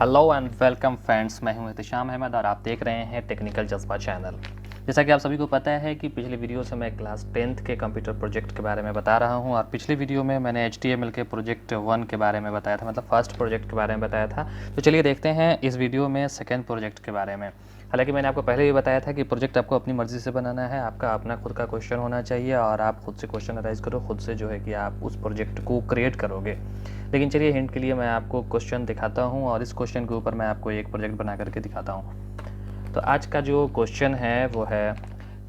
Hello and welcome friends, मैं हूं एहतिशाम अहमद और आप देख रहे हैं टेक्निकल जज्बा चैनल। जैसा कि आप सभी को पता है कि पिछले वीडियो से मैं क्लास 10th के कंप्यूटर प्रोजेक्ट के बारे में बता रहा हूं और पिछले वीडियो में मैंने HTML के प्रोजेक्ट 1 के बारे में बताया था, मतलब फर्स्ट प्रोजेक्ट के बारे में बताया था। तो चलिए देखते हैं इस वीडियो में सेकेंड प्रोजेक्ट के बारे में। हालांकि मैंने आपको पहले भी बताया था कि प्रोजेक्ट आपको अपनी मर्ज़ी से बनाना है, आपका अपना खुद का क्वेश्चन होना चाहिए और आप खुद से क्वेश्चन अराइज करो, खुद से जो है कि आप उस प्रोजेक्ट को क्रिएट करोगे। लेकिन चलिए हिंट के लिए मैं आपको क्वेश्चन दिखाता हूँ और इस क्वेश्चन के ऊपर मैं आपको एक प्रोजेक्ट बना करके दिखाता हूँ। तो आज का जो क्वेश्चन है वो है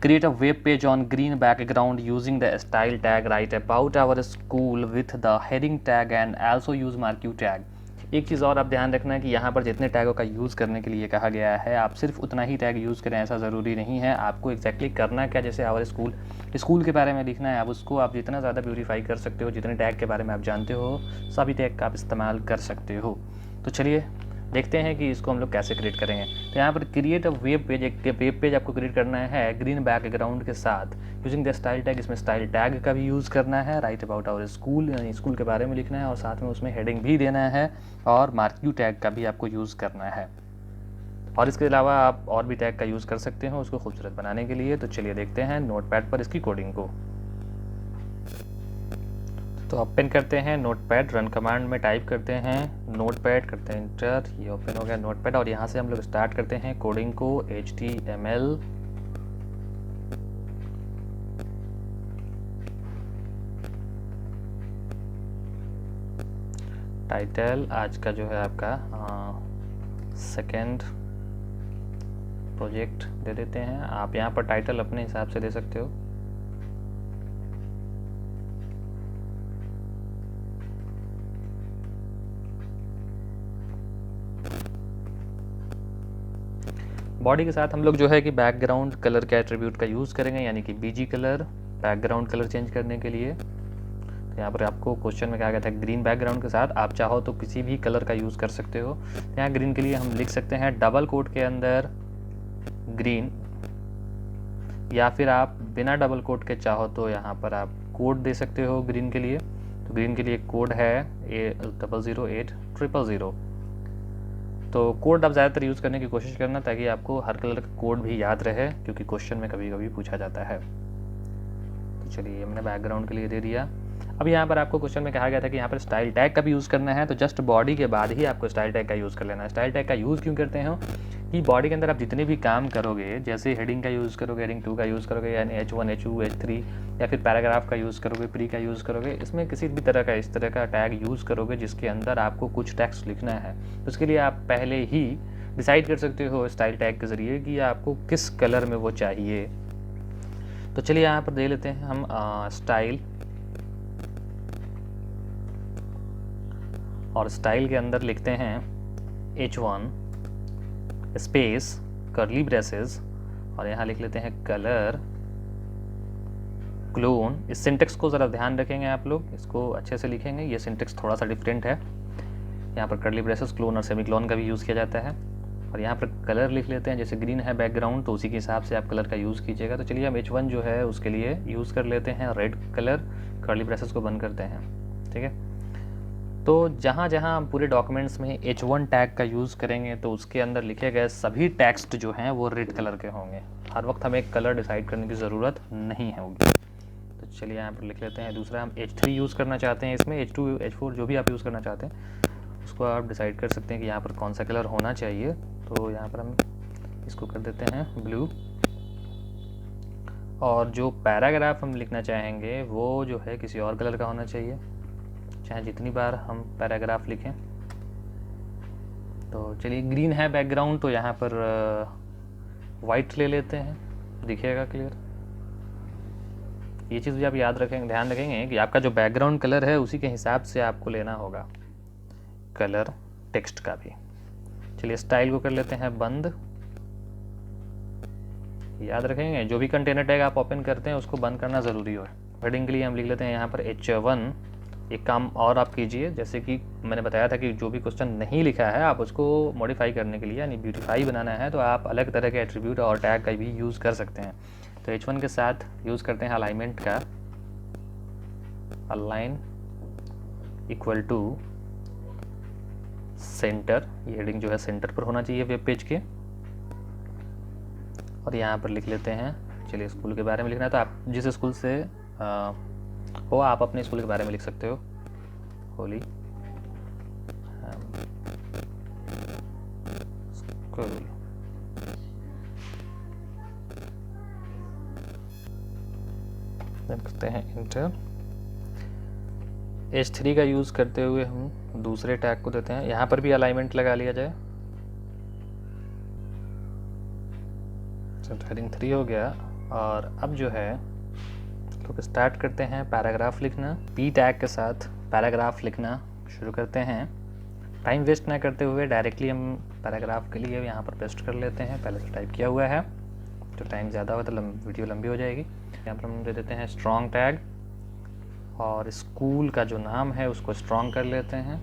create a web page on green background using the style tag write about our school with the heading tag and also use marquee tag. एक चीज़ और आप ध्यान रखना है कि यहाँ पर जितने टैगों का यूज़ करने के लिए कहा गया है आप सिर्फ उतना ही टैग यूज़ करें ऐसा ज़रूरी नहीं है। आपको एग्जैक्टली करना क्या, जैसे आवर स्कूल के बारे में लिखना है, अब उसको आप जितना ज़्यादा ब्यूटीफाई कर सकते हो, जितने टैग के बारे में आप जानते हो सभी टैग का आप इस्तेमाल कर सकते हो। तो चलिए देखते हैं कि इसको हम लोग कैसे क्रिएट करेंगे। तो यहाँ पर क्रिएट अ वेब पेज, एक वेब पेज आपको क्रिएट करना है ग्रीन बैकग्राउंड के साथ यूजिंग द स्टाइल टैग। इसमें स्टाइल टैग का भी यूज़ करना है, राइट अबाउट आवर स्कूल यानी स्कूल के बारे में लिखना है और साथ में उसमें हेडिंग भी देना है और मार्क्यू टैग का भी आपको यूज़ करना है। और इसके अलावा आप और भी टैग का यूज़ कर सकते हो उसको खूबसूरत बनाने के लिए। तो चलिए देखते हैं नोटपैड पर इसकी कोडिंग को। तो ओपन करते हैं नोटपैड, रन कमांड में टाइप करते हैं नोटपैड, करते हैं इंटर, ये ओपन हो गया नोटपैड और यहाँ से हम लोग स्टार्ट करते हैं कोडिंग को। HTML टाइटल आज का जो है आपका सेकेंड प्रोजेक्ट दे देते हैं। आप यहाँ पर टाइटल अपने हिसाब से दे सकते हो। बॉडी के साथ हम लोग जो है कि बैकग्राउंड कलर के एट्रीब्यूट का यूज़ करेंगे, यानी कि BG colour, background colour change करने के लिए। तो यहाँ पर आपको क्वेश्चन में कहा गया था ग्रीन बैकग्राउंड के साथ, आप चाहो तो किसी भी कलर का यूज़ कर सकते हो। तो यहाँ ग्रीन के लिए हम लिख सकते हैं डबल कोट के अंदर ग्रीन, या फिर आप बिना डबल कोट के चाहो तो यहाँ पर आप कोड दे सकते हो ग्रीन के लिए। तो ग्रीन के लिए कोड है 000800। तो कोड आप ज़्यादातर यूज़ करने की कोशिश करना ताकि आपको हर कलर का कोड भी याद रहे, क्योंकि क्वेश्चन में कभी कभी पूछा जाता है। तो चलिए मैंने बैकग्राउंड के लिए दे दिया। अब यहाँ पर आपको क्वेश्चन में कहा गया था कि यहाँ पर स्टाइल टैग का भी यूज़ करना है, तो जस्ट बॉडी के बाद ही आपको स्टाइल टैग का यूज़ कर लेना है। स्टाइल टैग का यूज़ क्यों करते हो कि बॉडी के अंदर आप जितने भी काम करोगे, जैसे हेडिंग का यूज़ करोगे, हेडिंग 2 का यूज़ करोगे, यानी H1 H2 H3, या फिर पैराग्राफ का यूज़ करोगे, प्री का यूज़ करोगे, इसमें किसी भी तरह का इस तरह का टैग यूज़ करोगे जिसके अंदर आपको कुछ टेक्स्ट लिखना है। तो उसके लिए आप पहले ही डिसाइड कर सकते हो स्टाइल टैग के ज़रिए कि आपको किस कलर में वो चाहिए। तो चलिए यहाँ पर दे लेते हैं हम स्टाइल, और स्टाइल के अंदर लिखते हैं H1 स्पेस कर्ली ब्रेसेस और यहाँ लिख लेते हैं कलर क्लोन। इस सिंटेक्स को ज़रा ध्यान रखेंगे आप लोग, इसको अच्छे से लिखेंगे, ये सिंटेक्स थोड़ा सा डिफरेंट है। यहाँ पर कर्ली ब्रेसेस, क्लोन और सेमीक्लोन का भी यूज़ किया जाता है। और यहाँ पर कलर लिख लेते हैं, जैसे ग्रीन है बैकग्राउंड तो उसी के हिसाब से आप कलर का यूज़ कीजिएगा। तो चलिए हम H1 जो है उसके लिए यूज़ कर लेते हैं रेड कलर, कर्ली ब्रेसेस को बंद करते हैं, ठीक है। तो जहाँ जहाँ हम पूरे डॉक्यूमेंट्स में H1 टैग का यूज़ करेंगे तो उसके अंदर लिखे गए सभी टेक्स्ट जो हैं वो रेड कलर के होंगे। हर वक्त हमें एक कलर डिसाइड करने की ज़रूरत नहीं होगी। तो चलिए यहाँ पर लिख लेते हैं। दूसरा हम H3 यूज़ करना चाहते हैं, इसमें H2 H4 जो भी आप यूज़ करना चाहते हैं उसको आप डिसाइड कर सकते हैं कि यहाँ पर कौन सा कलर होना चाहिए। तो यहाँ पर हम इसको कर देते हैं ब्लू। और जो पैराग्राफ हम लिखना चाहेंगे वो जो है किसी और कलर का होना चाहिए, चाहे जितनी बार हम पैराग्राफ लिखें। तो चलिए ग्रीन है बैकग्राउंड तो यहाँ पर वाइट ले लेते हैं, दिखेगा क्लियर। ये चीज़ भी आप याद रखेंगे, ध्यान रखेंगे कि आपका जो बैकग्राउंड कलर है उसी के हिसाब से आपको लेना होगा कलर टेक्स्ट का भी। चलिए स्टाइल को कर लेते हैं बंद। याद रखेंगे जो भी कंटेनर टैग आप ओपन करते हैं उसको बंद करना ज़रूरी हो। हेडिंग के लिए हम लिख लेते हैं यहाँ पर H1। एक काम और आप कीजिए, जैसे कि मैंने बताया था कि जो भी क्वेश्चन नहीं लिखा है आप उसको मॉडिफाई करने के लिए यानी ब्यूटीफाई बनाना है तो आप अलग तरह के एट्रीब्यूट और टैग का भी यूज़ कर सकते हैं। तो H1 के साथ यूज़ करते हैं अलाइनमेंट का, अलाइन इक्वल टू सेंटर, ये हेडिंग जो है सेंटर पर होना चाहिए वेब पेज के। और यहाँ पर लिख लेते हैं, चलिए स्कूल के बारे में लिखना है तो आप जिस स्कूल से हो आप अपने स्कूल के बारे में लिख सकते हो, होली स्कूल। करते हैं इंटर। H3 का यूज़ करते हुए हम दूसरे टैग को देते हैं, यहाँ पर भी अलाइनमेंट लगा लिया जाए। हेडिंग 3 हो गया। और अब जो है तो स्टार्ट करते हैं पैराग्राफ लिखना। पी टैग के साथ पैराग्राफ लिखना शुरू करते हैं। टाइम वेस्ट ना करते हुए डायरेक्टली हम पैराग्राफ के लिए यहाँ पर पेस्ट कर लेते हैं, पहले से टाइप किया हुआ है। तो टाइम ज़्यादा हो तो वीडियो लंबी हो जाएगी। यहाँ पर हम दे देते हैं स्ट्रॉन्ग टैग और स्कूल का जो नाम है उसको स्ट्रॉन्ग कर लेते हैं।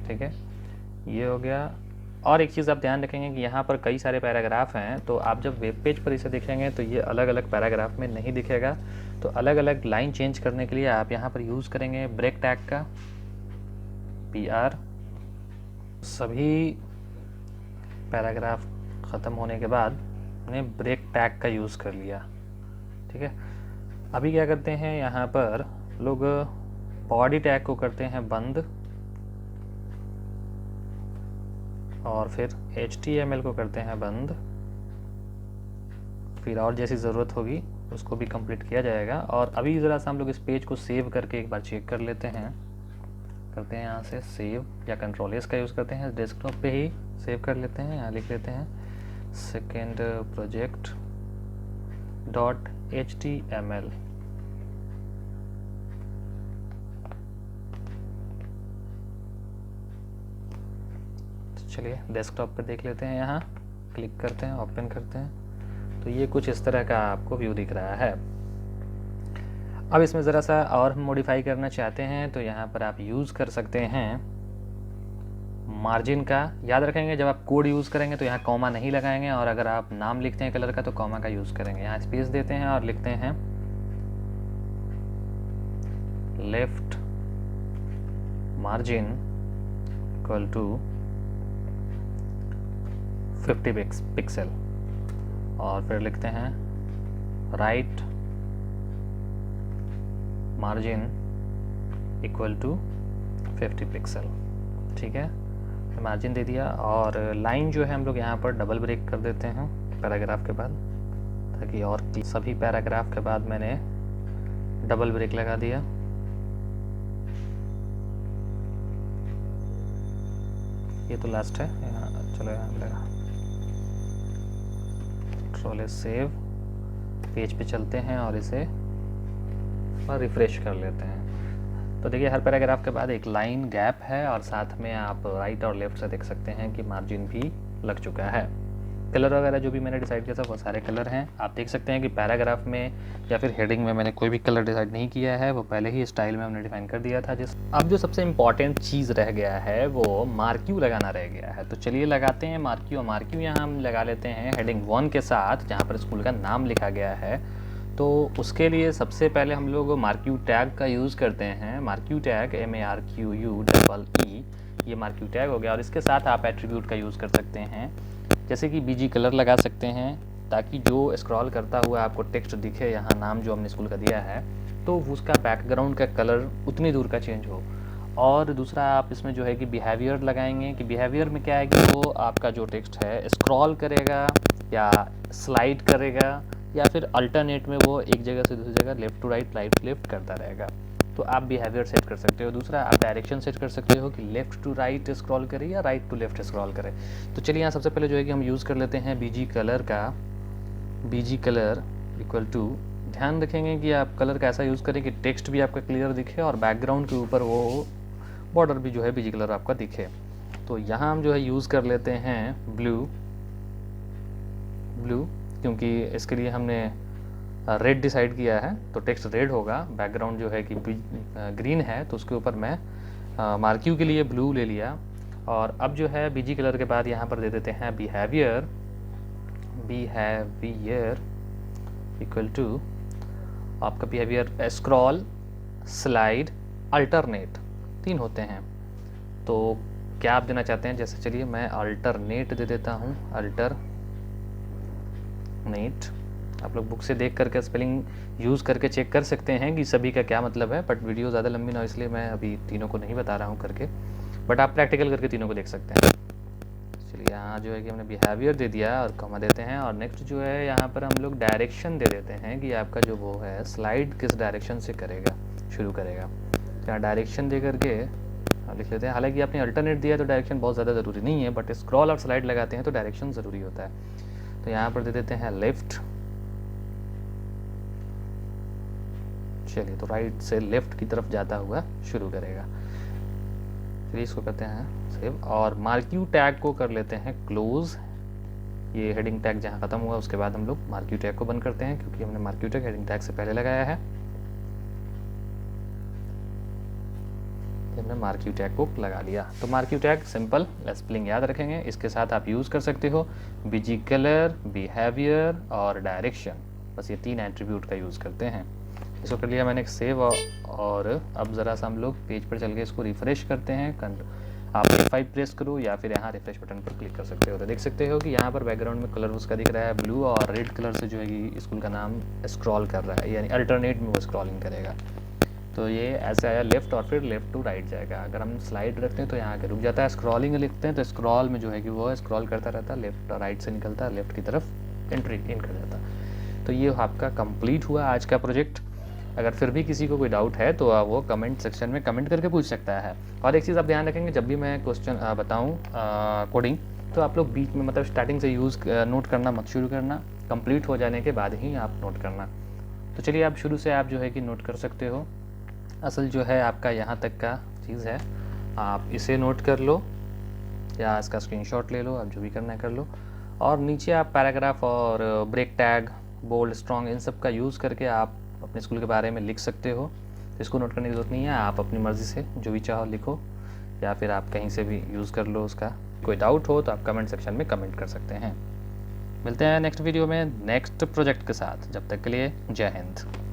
ठीक है, ये हो गया। और एक चीज़ आप ध्यान रखेंगे कि यहाँ पर कई सारे पैराग्राफ हैं, तो आप जब वेब पेज पर इसे देखेंगे तो ये अलग अलग पैराग्राफ में नहीं दिखेगा। तो अलग अलग लाइन चेंज करने के लिए आप यहाँ पर यूज़ करेंगे ब्रेक टैग का, PR। सभी पैराग्राफ ख़त्म होने के बाद हमने ब्रेक टैग का यूज़ कर लिया। ठीक है, अभी क्या करते हैं, यहाँ पर लोग बॉडी टैग को करते हैं बंद और फिर HTML को करते हैं बंद। फिर और जैसी ज़रूरत होगी उसको भी कंप्लीट किया जाएगा। और अभी ज़रा सा हम लोग इस पेज को सेव करके एक बार चेक कर लेते हैं। करते हैं यहाँ से सेव या Ctrl+S का यूज़ करते हैं, डेस्कटॉप पे ही सेव कर लेते हैं। यहाँ लिख लेते हैं सेकेंड प्रोजेक्ट .html। चलिए डेस्कटॉप पे देख लेते हैं, यहाँ क्लिक करते हैं, ओपन करते हैं तो ये कुछ इस तरह का आपको व्यू दिख रहा है। अब इसमें ज़रा सा और हम मॉडिफाई करना चाहते हैं तो यहाँ पर आप यूज़ कर सकते हैं मार्जिन का। याद रखेंगे जब आप कोड यूज़ करेंगे तो यहाँ कॉमा नहीं लगाएंगे, और अगर आप नाम लिखते हैं कलर का तो कॉमा का यूज़ करेंगे। यहाँ स्पेस देते हैं और लिखते हैं left margin equal to 50 pixel, और फिर लिखते हैं right margin equal to 50 pixel. ठीक है, मार्जिन दे दिया। और लाइन जो है हम लोग यहाँ पर डबल ब्रेक कर देते हैं पैराग्राफ के बाद, ताकि और सभी पैराग्राफ के बाद मैंने डबल ब्रेक लगा दिया। ये तो लास्ट है, यहाँ चलो यहाँ लगा। Ctrl+S सेव, पेज पे चलते हैं और इसे रिफ्रेश कर लेते हैं। तो देखिए हर पैराग्राफ के बाद एक लाइन गैप है और साथ में आप राइट और लेफ्ट से देख सकते हैं कि मार्जिन भी लग चुका है। कलर वगैरह जो भी मैंने डिसाइड किया था वो सारे कलर हैं। आप देख सकते हैं कि पैराग्राफ में या फिर हेडिंग में मैंने कोई भी कलर डिसाइड नहीं किया है, वो पहले ही स्टाइल में हमने डिफाइन कर दिया था। अब जो सबसे इम्पॉर्टेंट चीज़ रह गया है वो मार्क्यू लगाना रह गया है। तो चलिए लगाते हैं मार्क्यू। मार्क्यू यहाँ हम लगा लेते हैं हेडिंग 1 के साथ, जहाँ पर स्कूल का नाम लिखा गया है। तो उसके लिए सबसे पहले हम लोग मार्क्यू टैग का यूज़ करते हैं। मार्क्यू टैग MARQUE, ये मार्क्यू टैग हो गया। और इसके साथ आप एट्रीब्यूट का यूज़ कर सकते हैं, जैसे कि BG कलर लगा सकते हैं, ताकि जो स्क्रॉल करता हुआ आपको टेक्स्ट दिखे, यहाँ नाम जो हमने स्कूल का दिया है, तो उसका बैकग्राउंड का कलर उतनी दूर का चेंज हो। और दूसरा आप इसमें जो है कि बिहेवियर लगाएंगे, कि बिहेवियर में क्या है कि वो आपका जो टेक्स्ट है स्क्रॉल करेगा या स्लाइड करेगा, या फिर अल्टरनेट में वो एक जगह से दूसरी जगह लेफ़्ट टू राइट लेफ़्ट करता रहेगा। तो आप बिहेवियर सेट कर सकते हो। दूसरा आप डायरेक्शन सेट कर सकते हो कि लेफ़्ट टू राइट स्क्रॉल करे या राइट टू लेफ़्ट स्क्रॉल करे। तो चलिए यहाँ सबसे पहले जो है कि हम यूज़ कर लेते हैं BG कलर का। BG कलर इक्वल टू, ध्यान रखेंगे कि आप कलर का ऐसा यूज़ करें कि टेक्स्ट भी आपका क्लियर दिखे और बैकग्राउंड के ऊपर वो बॉर्डर भी जो है BG कलर आपका दिखे। तो यहाँ हम जो है यूज़ कर लेते हैं ब्लू, क्योंकि इसके लिए हमने रेड डिसाइड किया है, तो टेक्स्ट रेड होगा। बैकग्राउंड जो है कि ग्रीन है, तो उसके ऊपर मैं मार्क्यू के लिए ब्लू ले लिया। और अब जो है BG कलर के बाद यहाँ पर दे देते हैं बिहेवियर इक्वल टू, आपका बिहेवियर स्क्रॉल, स्लाइड, अल्टरनेट, 3 होते हैं। तो क्या आप देना चाहते हैं? जैसे चलिए मैं अल्टरनेट दे देता हूँ, अल्टरनेट। आप लोग बुक से देख करके स्पेलिंग यूज़ करके चेक कर सकते हैं कि सभी का क्या मतलब है, बट वीडियो ज़्यादा लंबी ना हो इसलिए मैं अभी तीनों को नहीं बता रहा हूँ करके, बट आप प्रैक्टिकल करके तीनों को देख सकते हैं। चलिए यहाँ जो है कि हमने बिहेवियर दे दिया और कॉमा देते हैं, और नेक्स्ट जो है यहाँ पर हम लोग डायरेक्शन दे देते हैं कि आपका जो वो है स्लाइड किस डायरेक्शन से करेगा, शुरू करेगा। तो यहाँ डायरेक्शन दे करके लिख लेते हैं। हालांकि आपने अल्टरनेट दिया तो डायरेक्शन बहुत ज़्यादा ज़रूरी नहीं है, बट स्क्रॉल और स्लाइड लगाते हैं तो डायरेक्शन ज़रूरी होता है। तो यहाँ पर दे देते हैं लेफ्ट। चलिए तो राइट से लेफ्ट की तरफ जाता हुआ शुरू करेगा। चलिए इसको करते हैं सेव, और मार्क्यू टैग को कर लेते हैं क्लोज। ये हेडिंग टैग जहाँ ख़त्म हुआ उसके बाद हम लोग मार्क्यू टैग को बंद करते हैं, क्योंकि हमने मार्क्यू टैग हेडिंग टैग से पहले लगाया है। हमने मार्क्यू टैग को लगा लिया। तो मार्क्यू टैग सिंपल स्पेलिंग याद रखेंगे, इसके साथ आप यूज़ कर सकते हो बीजी कलर, बिहेवियर और डायरेक्शन, बस ये 3 एट्रीब्यूट का यूज़ करते हैं। इसको कर लिया मैंने सेव, और अब ज़रा सा हम लोग पेज पर चल के इसको रिफ़्रेश करते हैं। आप F5 प्रेस करो या फिर यहाँ रिफ्रेश बटन पर क्लिक कर सकते हो। तो देख सकते हो कि यहाँ पर बैकग्राउंड में कलर उसका दिख रहा है ब्लू, और रेड कलर से जो है कि स्कूल का नाम स्क्रॉल कर रहा है, यानी अल्टरनेट में वो स्क्रॉलिंग करेगा। तो ये ऐसे आया लेफ़्ट और फिर लेफ़्ट टू राइट जाएगा। अगर हम स्लाइड रखते हैं तो यहाँ आके रुक जाता है, स्क्रॉलिंग लिखते हैं तो स्क्रॉल में जो है कि वो स्क्रॉल करता रहता है, लेफ़्ट और राइट से निकलता है, लेफ़्ट की तरफ एंट्री इन कर जाता है। तो ये आपका कंप्लीट हुआ आज का प्रोजेक्ट। अगर फिर भी किसी को कोई डाउट है तो वो कमेंट सेक्शन में कमेंट करके पूछ सकता है। और एक चीज़ आप ध्यान रखेंगे, जब भी मैं क्वेश्चन बताऊँ कोडिंग, तो आप लोग बीच में मतलब स्टार्टिंग से नोट करना मत शुरू करना, कंप्लीट हो जाने के बाद ही आप नोट करना। तो चलिए आप शुरू से आप जो है कि नोट कर सकते हो। असल जो है आपका यहाँ तक का चीज़ है, आप इसे नोट कर लो या इसका स्क्रीनशॉट ले लो, आप जो भी करना है कर लो। और नीचे आप पैराग्राफ और ब्रेक टैग, बोल्ड, स्ट्रॉन्ग, इन सब का यूज़ करके आप अपने स्कूल के बारे में लिख सकते हो। इसको नोट करने की ज़रूरत नहीं है, आप अपनी मर्ज़ी से जो भी चाहो लिखो, या फिर आप कहीं से भी यूज़ कर लो उसका। कोई डाउट हो तो आप कमेंट सेक्शन में कमेंट कर सकते हैं। मिलते हैं नेक्स्ट वीडियो में नेक्स्ट प्रोजेक्ट के साथ। जब तक के लिए जय हिंद।